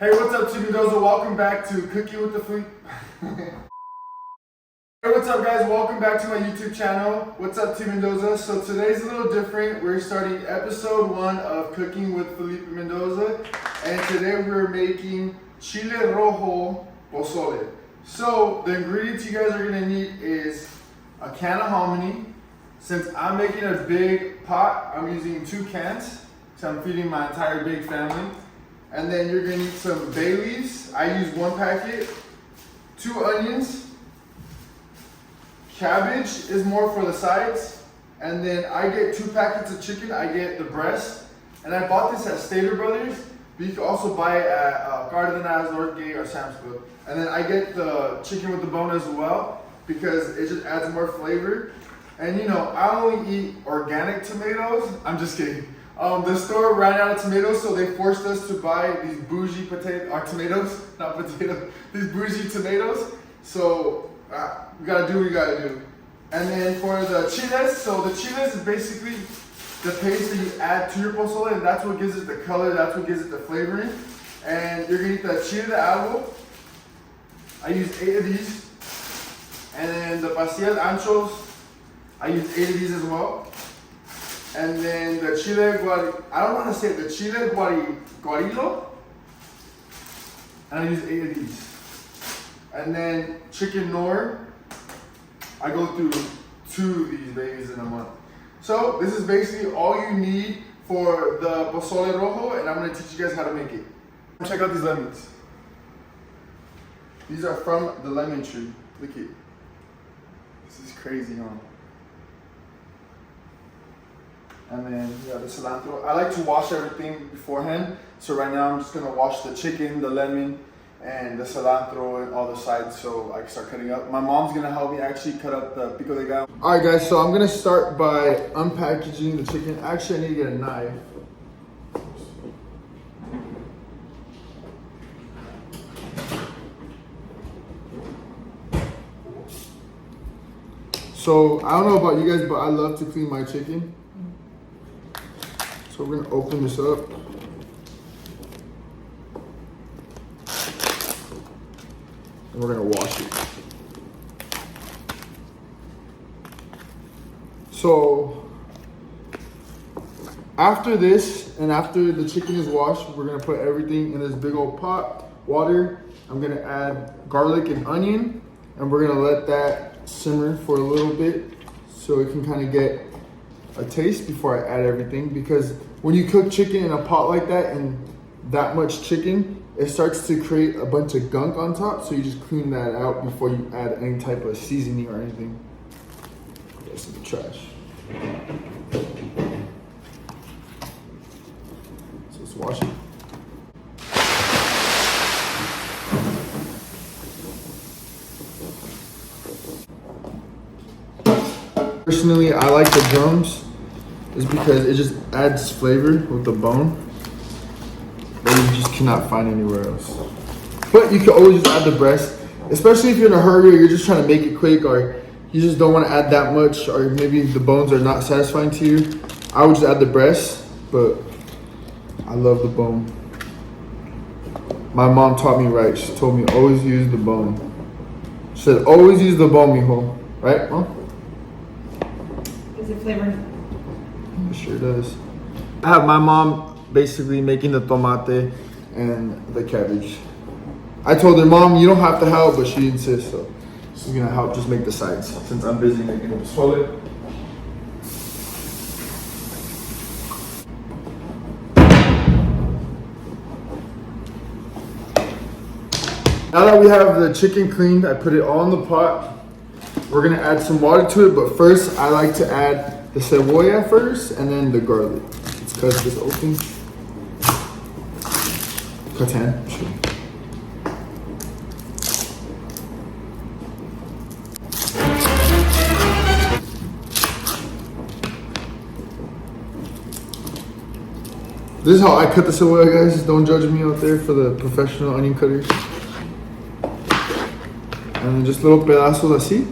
Hey, what's up, Felipe Mendoza? Welcome back to Cooking with the Fleet. Hey, what's up, guys? Welcome back to my YouTube channel. What's up, Felipe Mendoza? So today's a little different. We're starting episode 1 of Cooking with Felipe Mendoza, and today we're making chile rojo pozole. So the ingredients you guys are gonna need is a can of hominy. Since I'm making a big pot, I'm using 2 cans, so I'm feeding my entire big family. And then you're gonna need some bay leaves. I use 1 packet, 2 onions, cabbage is more for the sides, and then I get 2 packets of chicken. I get the breast, and I bought this at Stater Brothers, but you can also buy it at Cardenas, Northgate, or Sam's Club. And then I get the chicken with the bone as well, because it just adds more flavor. And you know, I only eat organic tomatoes. I'm just kidding. The store ran out of tomatoes, so they forced us to buy these bougie these bougie tomatoes. So we gotta do what we gotta do. And then for the chiles, so the chiles is basically the paste that you add to your pozole, and that's what gives it the color, that's what gives it the flavoring. And you're gonna eat the chile de agua. I use 8 of these. And then the pasilla anchos, I use 8 of these as well. And then the chile I don't want to say it, the chile guarillo, and I use 8 of these. And then chicken nor, I go through 2 of these babies in a month. So this is basically all you need for the pozole rojo, and I'm going to teach you guys how to make it. Check out these lemons. These are from the lemon tree. Look at it. This is crazy, huh? And then you got the cilantro. I like to wash everything beforehand. So right now I'm just gonna wash the chicken, the lemon, and the cilantro and all the sides so I can start cutting up. My mom's gonna help me actually cut up the pico de gallo. All right guys, so I'm gonna start by unpackaging the chicken. Actually, I need to get a knife. So I don't know about you guys, but I love to clean my chicken. So we're gonna open this up. And we're gonna wash it. So after this, and after the chicken is washed, we're gonna put everything in this big old pot, water. I'm gonna add garlic and onion, and we're gonna let that simmer for a little bit so it can kind of get a taste before I add everything, because when you cook chicken in a pot like that and that much chicken, it starts to create a bunch of gunk on top, so you just clean that out before you add any type of seasoning or anything. That's in the trash. So let's wash it. Personally, I like the drums, is because it just adds flavor with the bone that you just cannot find anywhere else. But you can always just add the breast, especially if you're in a hurry or you're just trying to make it quick, or you just don't want to add that much, or maybe the bones are not satisfying to you. I would just add the breast, but I love the bone. My mom taught me right. She told me always use the bone. She said always use the bone, mijo. Right, Mom? Is it flavored? It sure does. I have my mom basically making the tomate and the cabbage. I told her, Mom, you don't have to help, but she insists, so she's gonna help just make the sides since I'm busy making the pozole. Now that we have the chicken cleaned, I put it all in the pot. We're gonna add some water to it, but first I like to add the cebolla first and then the garlic. Let's cut this open. Cut 10. Sure. This is how I cut the cebolla, guys. Don't judge me out there for the professional onion cutters. And then just little pedazos así.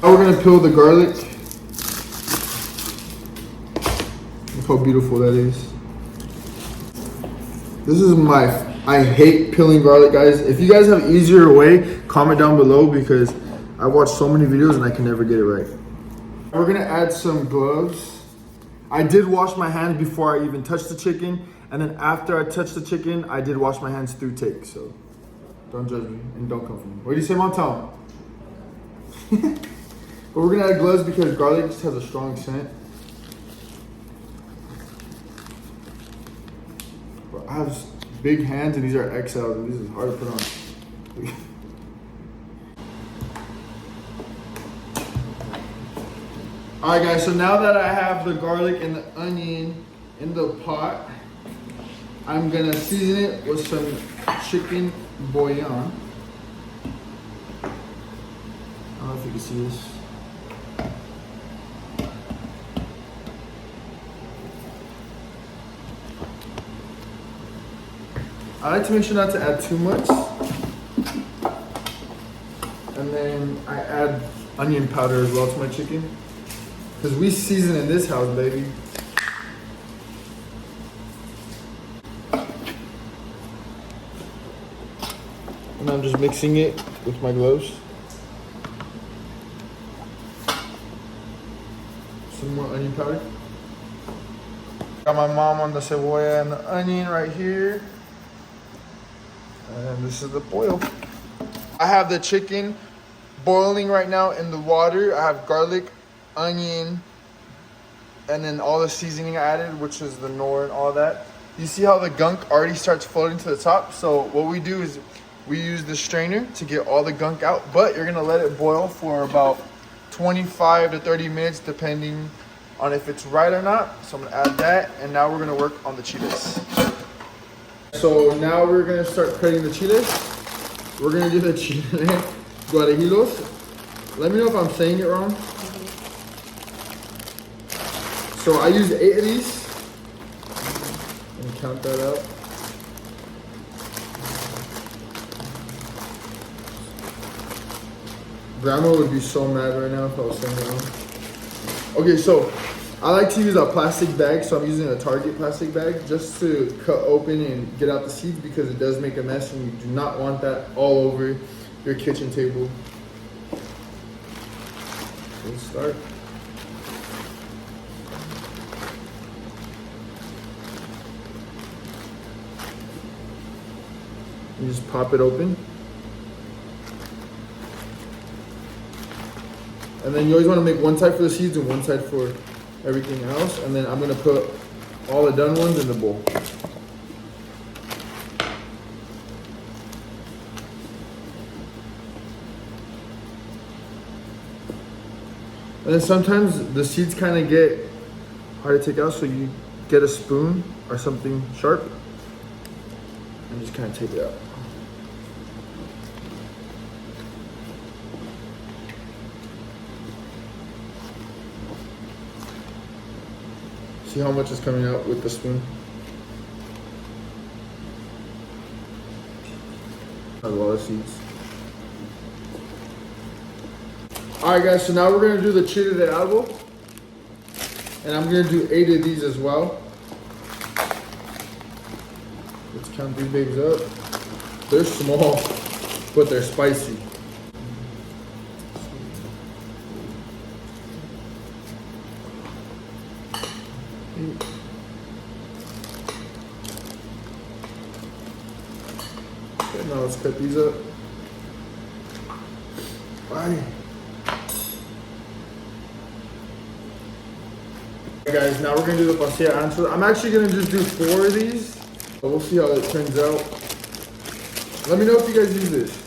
Now we're gonna peel the garlic. Look how beautiful that is. This is I hate peeling garlic, guys. If you guys have an easier way, comment down below because I watch so many videos and I can never get it right. We're gonna add some gloves. I did wash my hands before I even touched the chicken, and then after I touched the chicken, I did wash my hands through Tik, so don't judge me and don't come for me. What do you say, Mom? Tell him. But we're gonna add gloves because garlic just has a strong scent. But I have big hands and these are XL and this is hard to put on. Alright guys, so now that I have the garlic and the onion in the pot, I'm gonna season it with some chicken bouillon. I don't know if you can see this. I like to make sure not to add too much. And then I add onion powder as well to my chicken. Because we season in this house, baby. And I'm just mixing it with my gloves. Some more onion powder. Got my mom on the cebolla and the onion right here. And this is the boil. I have the chicken boiling right now in the water. I have garlic, onion, and then all the seasoning I added, which is the Knorr and all that. You see how the gunk already starts floating to the top? So what we do is we use the strainer to get all the gunk out, but you're gonna let it boil for about 25 to 30 minutes, depending on if it's right or not. So I'm gonna add that, and now we're gonna work on the chiles. So now we're gonna start cutting the chiles. We're gonna do the chile guarajilos. Let me know if I'm saying it wrong. So I use 8 of these. And count that out. Grandma would be so mad right now if I was saying it wrong. Okay, so I like to use a plastic bag, so I'm using a Target plastic bag just to cut open and get out the seeds because it does make a mess and you do not want that all over your kitchen table. Let's start. You just pop it open. And then you always want to make one side for the seeds and one side for everything else. And then I'm going to put all the done ones in the bowl. And then sometimes the seeds kind of get hard to take out, so you get a spoon or something sharp and just kind of take it out. See how much is coming out with the spoon? A lot of seeds. Alright guys, so now we're going to do the chile de árbol. And I'm going to do 8 of these as well. Let's count these babies up. They're small, but they're spicy. Okay, now let's cut these up. Bye. Okay guys, now we're gonna do the pasilla ancho. I'm actually gonna just do 4 of these. But we'll see how it turns out. Let me know if you guys use this.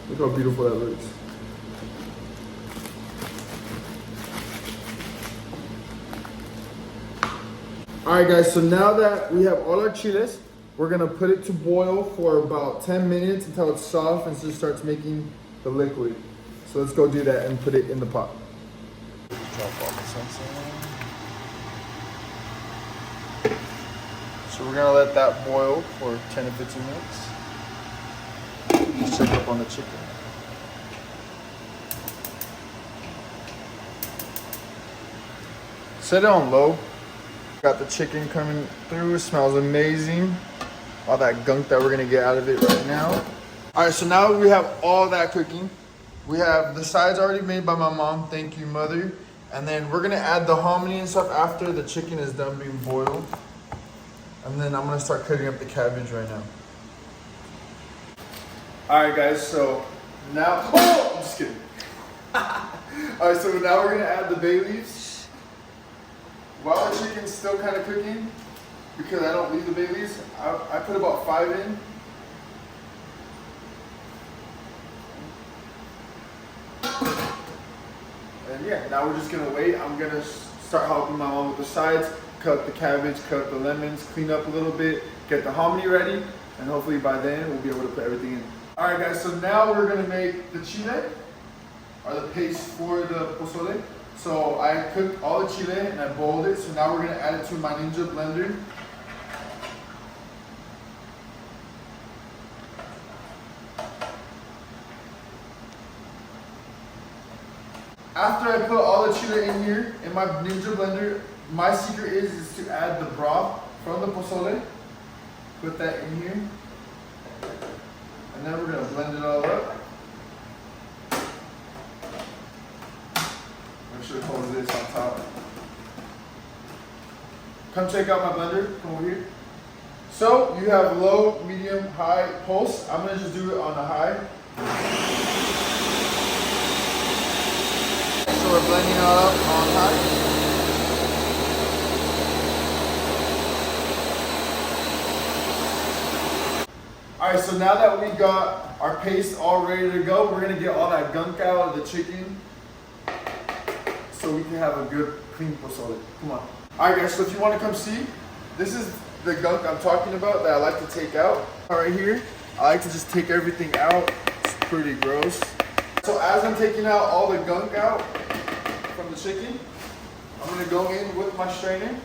Look how beautiful that looks. Alright guys, so now that we have all our chiles, we're gonna put it to boil for about 10 minutes until it's soft and it just starts making the liquid. So let's go do that and put it in the pot. So we're gonna let that boil for 10 to 15 minutes. Just check up on the chicken. Set it on low. Got the chicken coming through. It smells amazing. All that gunk that we're gonna get out of it right now. All right, so now we have all that cooking. We have the sides already made by my mom. Thank you, mother. And then we're gonna add the hominy and stuff after the chicken is done being boiled. And then I'm gonna start cutting up the cabbage right now. All right, guys, so now, oh, I'm just kidding. All right, so now we're gonna add the bay leaves. While the chicken's still kind of cooking, because I don't leave the bay leaves, I put about 5 in. And yeah, now we're just gonna wait. I'm gonna start helping my mom with the sides, cut the cabbage, cut the lemons, clean up a little bit, get the hominy ready, and hopefully by then we'll be able to put everything in. All right, guys, so now we're gonna make the chile, or the paste for the pozole. So I cooked all the chile and I boiled it. So now we're gonna add it to my Ninja blender. After I put all the chile in here in my Ninja blender, my secret is to add the broth from the pozole. Put that in here. And then we're gonna blend it all up. Make sure it holds this on top. Come check out my blender. Come over here. So you have low, medium, high, pulse. I'm gonna just do it on the high. So we're blending it all up on high. All right, so now that we got our paste all ready to go, we're gonna get all that gunk out of the chicken so we can have a good clean pozole. Come on. All right, guys, so if you want to come see, this is the gunk I'm talking about that I like to take out. Right here, I like to just take everything out. It's pretty gross. So as I'm taking out all the gunk out from the chicken, I'm gonna go in with my strainer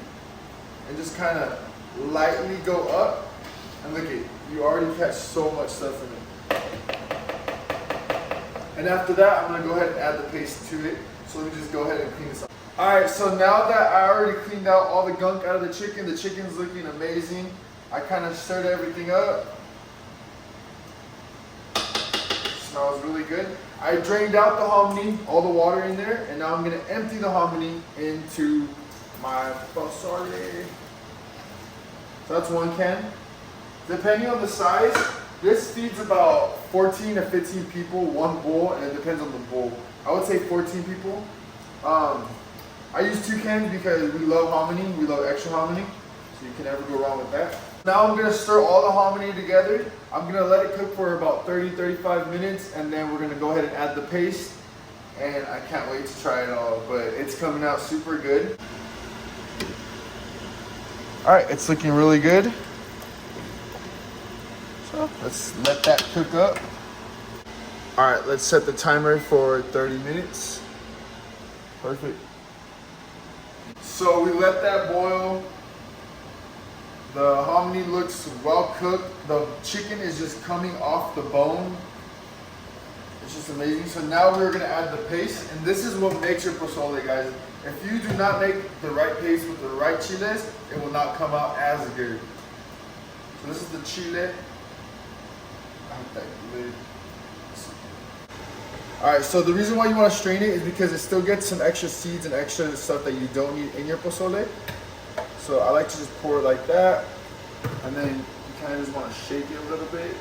and just kind of lightly go up. And look at it, you already catch so much stuff in it. And after that, I'm gonna go ahead and add the paste to it. So let me just go ahead and clean this up. All right, so now that I already cleaned out all the gunk out of the chicken's looking amazing. I kind of stirred everything up. Smells really good. I drained out the hominy, all the water in there, and now I'm gonna empty the hominy into my pozole. So that's 1 can. Depending on the size, this feeds about 14 to 15 people, 1 bowl, and it depends on the bowl. I would say 14 people. I use 2 cans because we love hominy, we love extra hominy, so you can never go wrong with that. Now I'm gonna stir all the hominy together. I'm gonna let it cook for about 30-35 minutes, and then we're gonna go ahead and add the paste. And I can't wait to try it all, but it's coming out super good. All right, it's looking really good. So let's let that cook up. All right, let's set the timer for 30 minutes. Perfect. So we let that boil. The hominy looks well cooked. The chicken is just coming off the bone. It's just amazing. So now we're gonna add the paste, and this is what makes your pozole, guys. If you do not make the right paste with the right chiles, it will not come out as good. So this is the chile. Alright, so the reason why you want to strain it is because it still gets some extra seeds and extra stuff that you don't need in your pozole. So I like to just pour it like that, and then you kind of just want to shake it a little bit.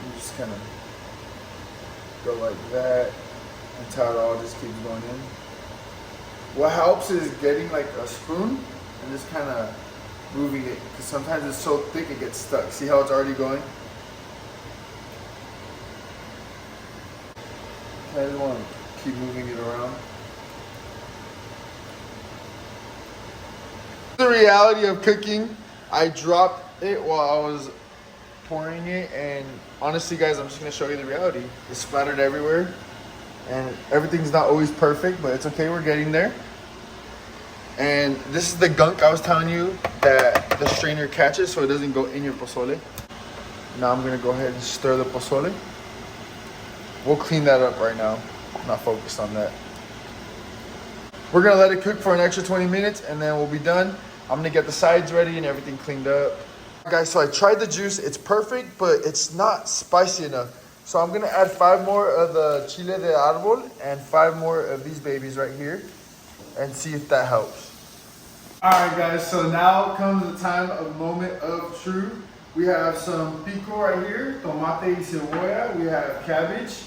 You just kind of go like that until it all just keeps going in. What helps is getting like a spoon and just kind of moving it, because sometimes it's so thick it gets stuck. See how it's already going? I just want to keep moving it around. The reality of cooking, I dropped it while I was pouring it, and honestly guys, I'm just going to show you the reality. It's splattered everywhere, and everything's not always perfect, but it's okay, we're getting there. And this is the gunk I was telling you that the strainer catches so it doesn't go in your pozole. Now I'm gonna go ahead and stir the pozole. We'll clean that up right now. I'm not focused on that. We're gonna let it cook for an extra 20 minutes and then we'll be done. I'm gonna get the sides ready and everything cleaned up. Guys, so I tried the juice. It's perfect, but it's not spicy enough. So I'm gonna add 5 more of the chile de árbol and 5 more of these babies right here and see if that helps. All right, guys, so now comes the time of moment of truth. We have some pico right here, tomate y cebolla. We have cabbage.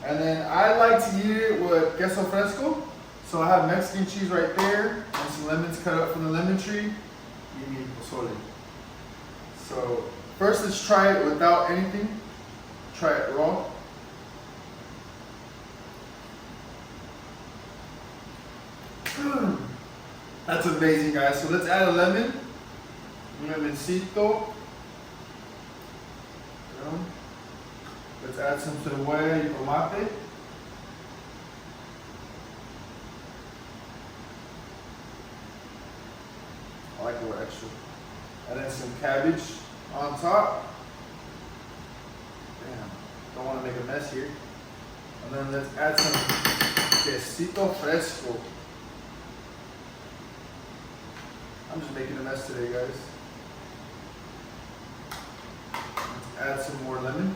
And then I like to eat it with queso fresco. So I have Mexican cheese right there and some lemons cut up from the lemon tree. You need pozole. So first let's try it without anything. Try it raw. That's amazing, guys. So let's add a lemon. Lemoncito. Let's add some cebolla y tomate. I like a little extra. And then some cabbage on top. Damn, don't want to make a mess here. And then let's add some quesito fresco. I'm just making a mess today, guys. Let's add some more lemon.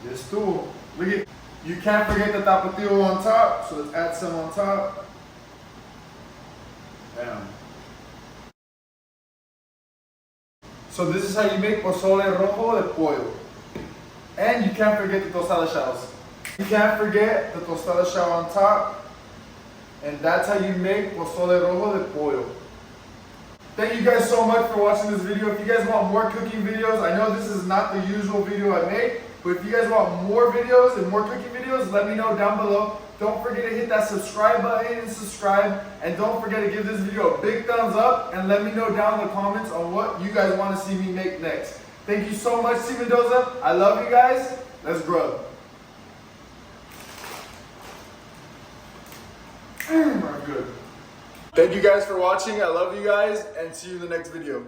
This tool, look at, you can't forget the tapatio on top, so let's add some on top. Bam. So this is how you make pozole rojo de pollo. And you can't forget the tostada shells. You can't forget the tostada shell on top. And that's how you make pozole rojo de pollo. Thank you guys so much for watching this video. If you guys want more cooking videos, I know this is not the usual video I make, but if you guys want more videos and more cooking videos, let me know down below. Don't forget to hit that subscribe button and subscribe. And don't forget to give this video a big thumbs up and let me know down in the comments on what you guys want to see me make next. Thank you so much, Felipe Mendoza. I love you guys. Let's grow. Good. Thank you guys for watching. I love you guys and see you in the next video.